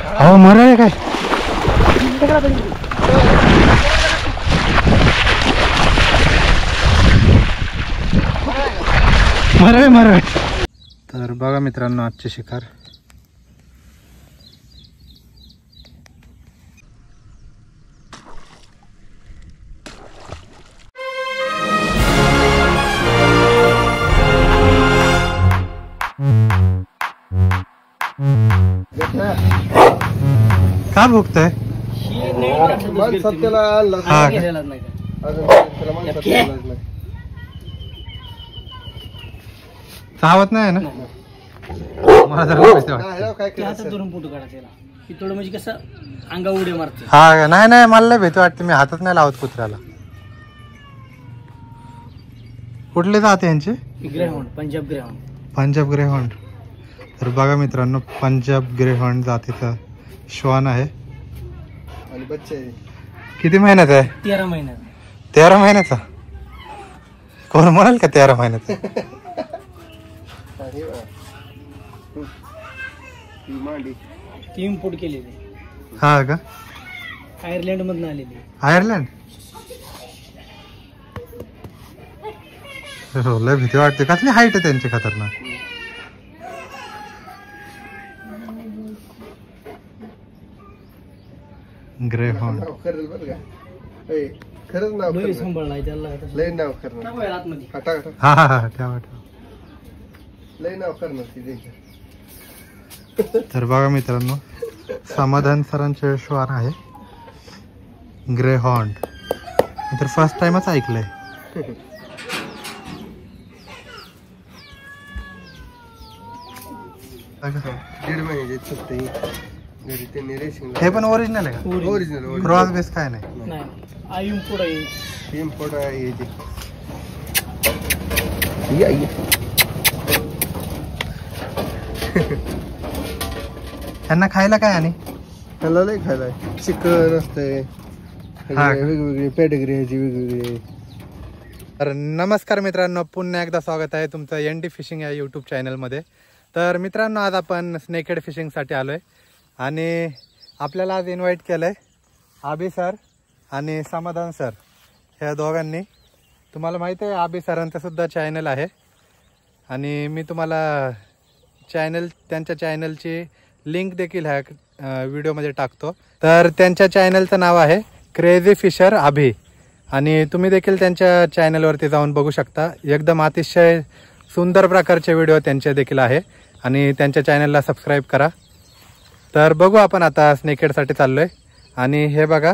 अहो मरळ काय मरळ. तर बघा मित्रांनो आजची शिकार. का भुकताय? चावत नाही ना मला जरा म्हणजे कसं अंगा उडी मारते. हा नाही मला लय भीती वाटते. मी हातात नाही लावत कुत्र्याला. कुठले जाते यांचे? ग्रेहॉन्ड, पंजाब ग्रेहॉन्ड. तर बघा मित्रांनो पंजाब ग्रेहॉन्ड जातीचा श्वान आहे आणि बच्चे. किती महिन्याचा आहे? 13 महिन्यात. 13 महिन्याचा? कोण म्हणाल का 13 महिन्याचा? ती इम्पोर्ट केलेली. हा का? आयर्लंड मधून आलेली. आयर्लंड? लय भीती वाटते. कसली हाईट आहे त्यांची खतरनाक. ग्रेहॉन्ड खरंच नाव सांभाळलाय त्याला. लय नाव करणार. हा ठेवा. लय नाव करणार. तर बघा मित्रांनो समाधान सरांचे श्वान आहे ग्रेहॉन्ड. मी तर फर्स्ट टाइमच ऐकलंय. दीड महिन्याचे चुकते घरी त्यांनी रेसिंग. हे पण ओरिजिनल आहे का? ओरिजिनल. क्रॉस बेस काय नाही? इम्पोर्ट आहे. त्यांना खायला काय? आणि त्याला लय खायला चिकन असतंय वेगवेगळी पॅटेगरी ह्याची वेगवेगळी. तर नमस्कार मित्रांनो, पुन्हा एकदा स्वागत आहे तुमचं एनडी फिशिंग या यूट्यूब चॅनलमध्ये. तर मित्रांनो आज आपण स्नेकहेड फिशिंगसाठी आलो आहे आणि आपल्याला आज इन्व्हाइट केलं आहे आबी सर आणि समाधान सर ह्या दोघांनी. तुम्हाला माहिती आहे आबी सरांचं सुद्धा चॅनल आहे आणि मी तुम्हाला त्यांच्या चॅनलची लिंक देखील ह्या व्हिडिओमध्ये टाकतो. तर त्यांच्या चॅनलचं नाव आहे क्रेझी फिशर आभी आणि तुम्ही देखील त्यांच्या चॅनलवरती जाऊन बघू शकता. एकदम अतिशय सुंदर प्रकारचे व्हिडिओ त्यांचे देखील आहे आणि त्यांच्या चॅनलला सबस्क्राईब करा. तर बघू आपण आता स्नेकहेडसाठी चाललोय आणि हे बघा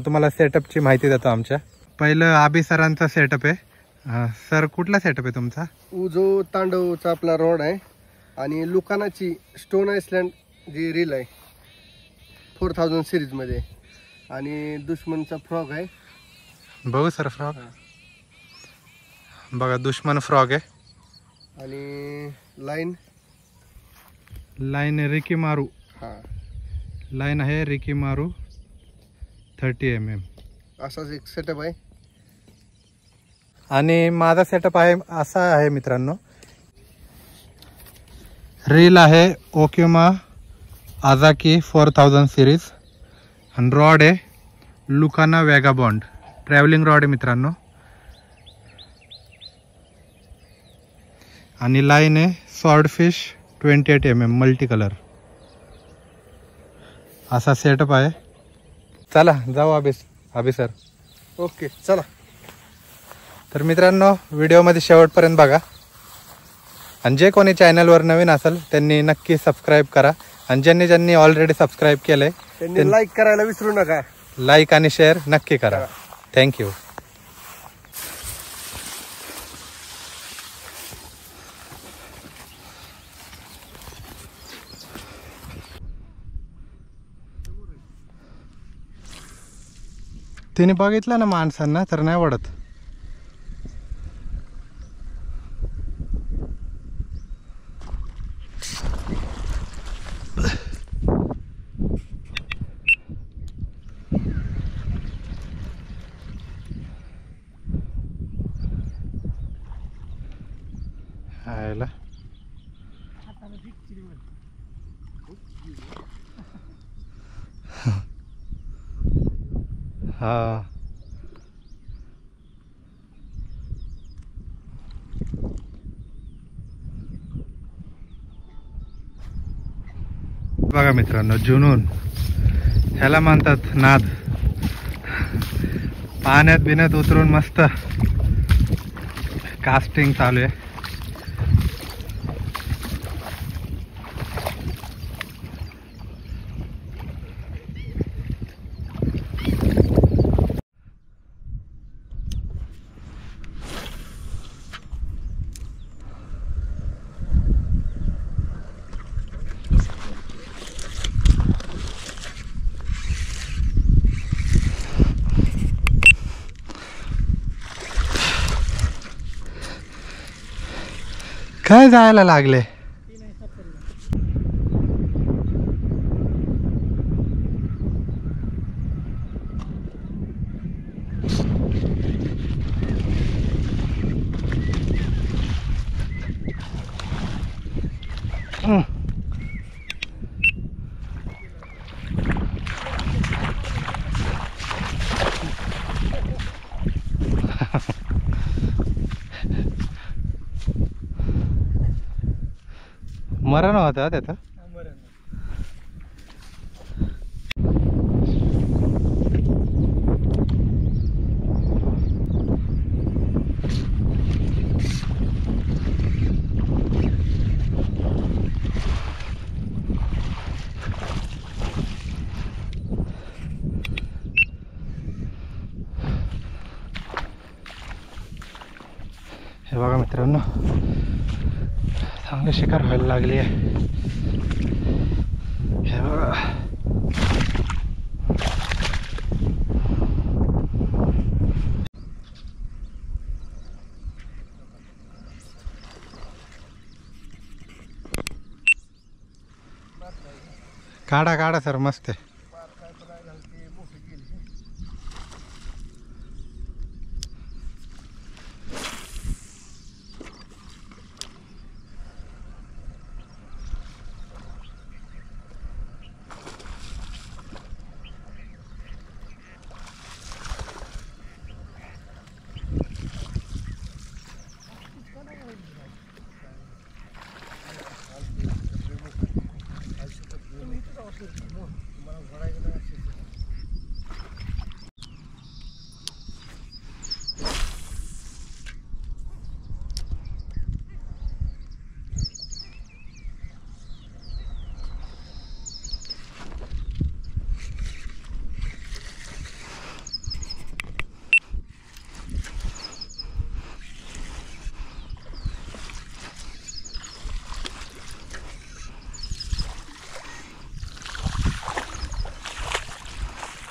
तुम्हाला सेटअपची माहिती देतो. आमच्या पहिलं आबी सरांचा सेटअप आहे. सर कुठला सेटअप आहे तुमचा? जो तांडवचा आपला रॉड आहे आणि लुकानाची स्टोन आयसलँड जी रील आहे 4000 सिरीज मध्ये आणि दुश्मनचा फ्रॉग आहे. बघू सर फ्रॉग बघा, दुश्मन फ्रॉग आहे आणि लाईन रिकी मारू. लाईन आहे रिकी मारू 30 mm. असाच एक सेटअप आहे. आणि माझा सेटअप आहे असा आहे मित्रांनो. रील आहे ओक्युमा आझाकी 4000 सिरीज आणि रॉड आहे लुकाना वॅगाबॉन्ड ट्रॅव्हलिंग रॉड आहे मित्रांनो. आणि लाईन आहे स्वॉर्डफिश 28 mm मल्टी कलर. असा सेटअप आहे. चला जाऊ आबी सर. ओके चला. तर मित्रांनो व्हिडिओमध्ये शेवटपर्यंत बघा आणि जे कोणी चॅनलवर नवीन असेल त्यांनी नक्की सबस्क्राईब करा आणि ज्यांनी ऑलरेडी सबस्क्राईब केलंय त्यांनी लाईक करायला विसरू नका. लाईक आणि शेअर नक्की करा. थँक्यू. तिने बघितलं ना माणसांना तर नाही वाढत. हा बघा मित्रांनो, जुनून ह्याला म्हणतात नाद. पाण्यात बिण्यात उतरून मस्त कास्टिंग चालू आहे. काय जायला लागले? मरण होता त्याचा. हे बघा मित्रांनो, चांगली शिकार व्हायला लागली आहे. हे बघा, काढा काढा सर, मस्त आहे.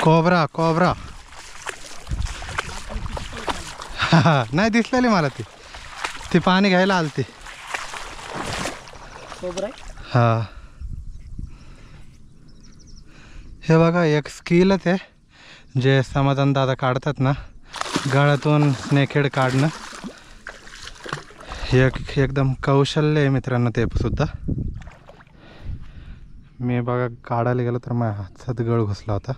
Cobra cobra. नाही दिसलेली मला ती पाणी घ्यायला आलती. हा, हे बघा एक स्किलच आहे जे समाधान दादा काढतात ना, गळ्यातून स्नेकहेड काढणं. एकदम कौशल्य आहे मित्रांनो ते सुद्धा. मी बघा काढायला गेलो तर माझ्या हातात गळ घुसला होता.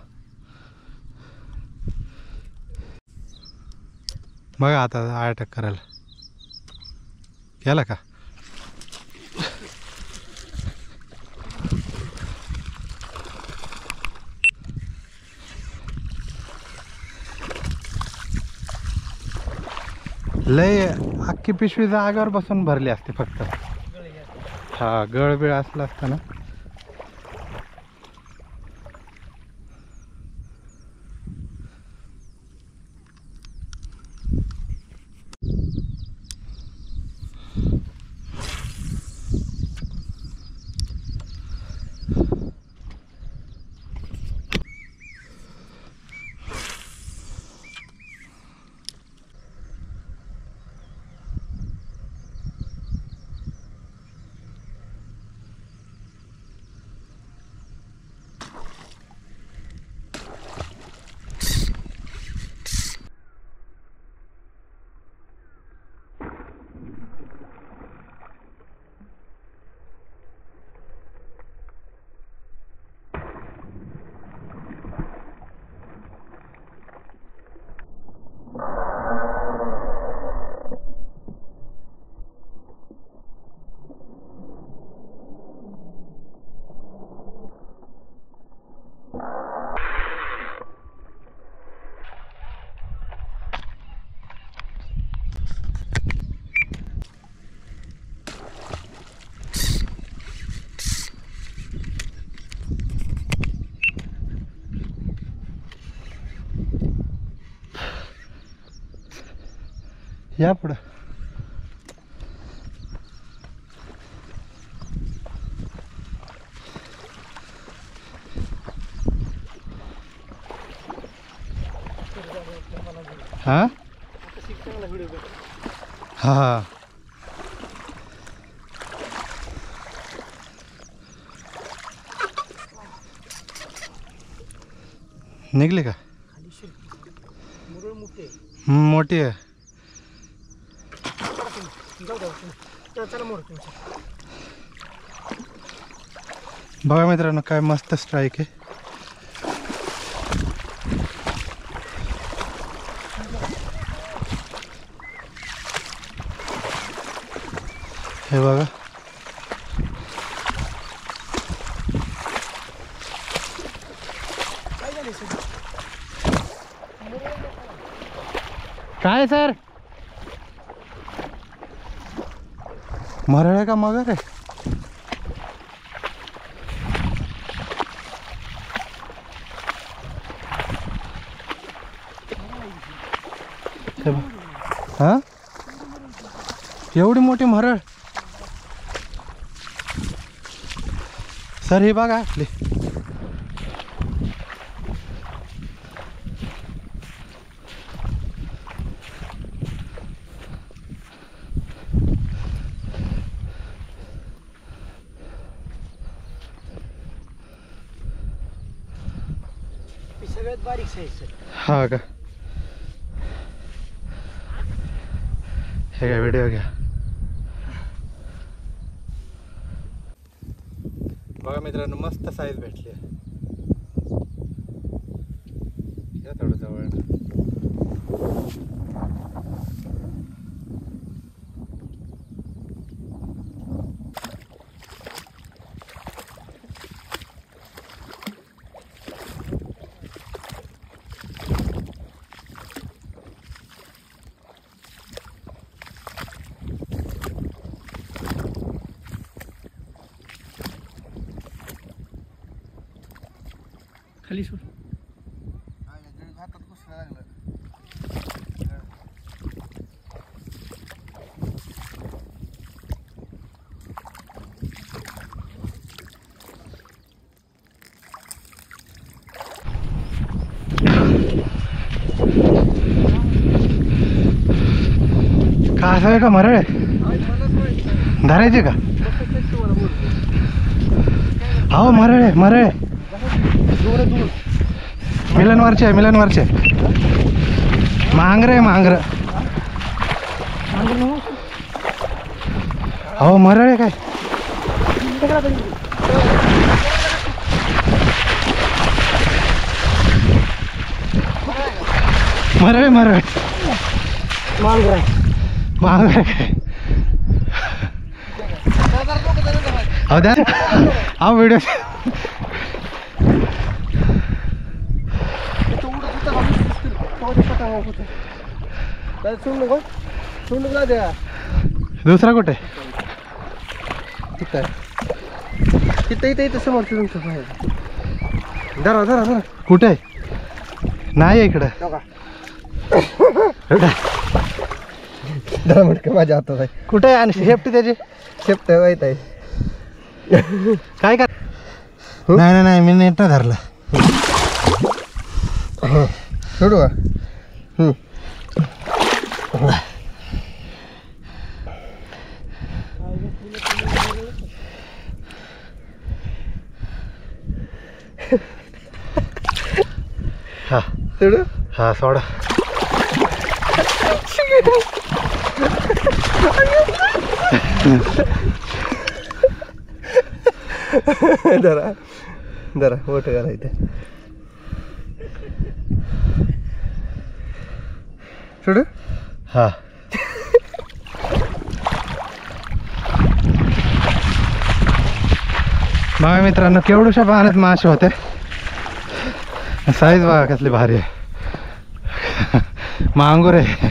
बघा आता अटॅक करायला केला का. लय अख्खी पिशवी जागेवर बसून भरली असते फक्त. हा, गळबिळ असला असता ना. या पुढं. हा हा निघली का? मोठी आहे. बघा मित्रांनो काय मस्त स्ट्राईक आहे. हे बघा काय सर मरळ आहे का मगर आहे? हा एवढी मोठी मरळ सर. ही बघा आपली सगळ्यात बारीक साईज. हा का? हे काय व्हिडिओ घ्या. बघा मित्रांनो मस्त साईज भेटली. या थोडं जवळ. खाली सोड. हातात घुसला लागलं. का असं आहे का मरळ धरायचे का? हो मरळ आहे मरळ आहे. मिलनवारचे आहे मिलनवारचे. मांगर आहे मांगर. हो मरळ आहे काय? मरळ आहे मरळ. मांगर आहे. मांगर आहे काय? हो द्या हा व्हिडिओ. दुसरा कुठे? तिथं इथं इथं समोर तुमचं बाहेर. धरा धरा धरा. कुठे? नाही इकडं. धरा म्हटलं माझ्या हातात आहे. कुठे? आणि शेपटी त्याची शेपट वाईट आहे. काय कर? नाही नाही नाही मी नेट नाही धरलं. सोडू का? हा सोडू. हा सोडा. धरा धरा मोठ करा इथे. सोडू. हा बघा मित्रांनो केवढ्याशा पाण्यात मासे होते. साईज बघा कसली भारी आहे. मांगूर आहे.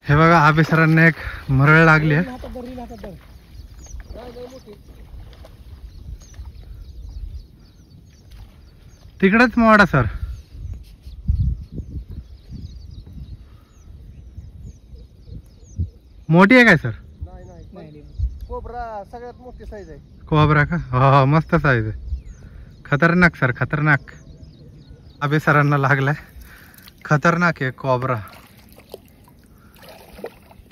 हे बघा आबे सरांना एक मरळ लागली आहे. तिकडेच मोडा सर. मोठी आहे काय सर? नाही नाही कोबरा सगळ्यात मोठी साईज आहे. कोबरा का? हो मस्त साईज आहे. खतरनाक सर खतरनाक. अभि सरांना लागलाय. खतरनाक आहे कोबरा.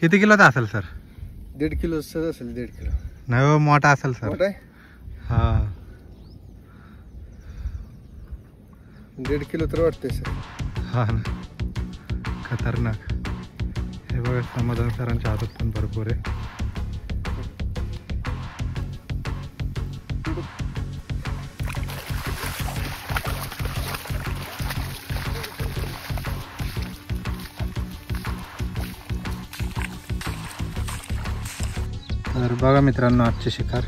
किती किलोचा असेल सर? 1.5 किलो असेल. 1.5 किलो नाही हो, मोठा असेल सर. मोठा आहे. हा 1.5 किलो तर वाटतंय सर. हा ना खतरनाक. हे बघा समाधान सरांच्या हातात पण भरपूर आहे. तर बघा मित्रांनो आजची शिकार.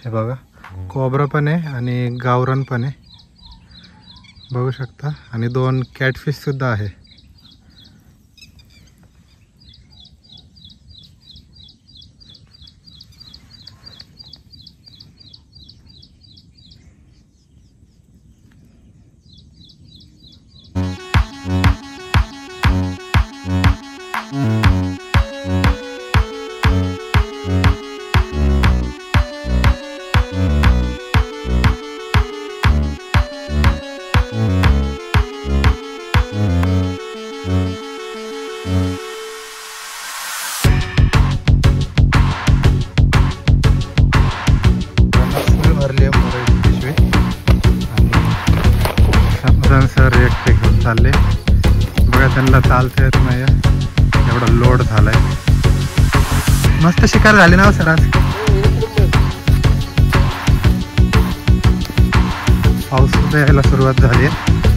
हे बघा कोबरा पण आहे आणि गावरान पण आहे बघू शकता. आणि 2 कॅटफिश सुद्धा आहे. सर एकटे घेऊन चालले. बघा त्यांना चालता येत नाही एवढा लोड झालाय. मस्त शिकार झाली ना सर आज. पाऊस सुद्धा यायला सुरुवात झाली आहे.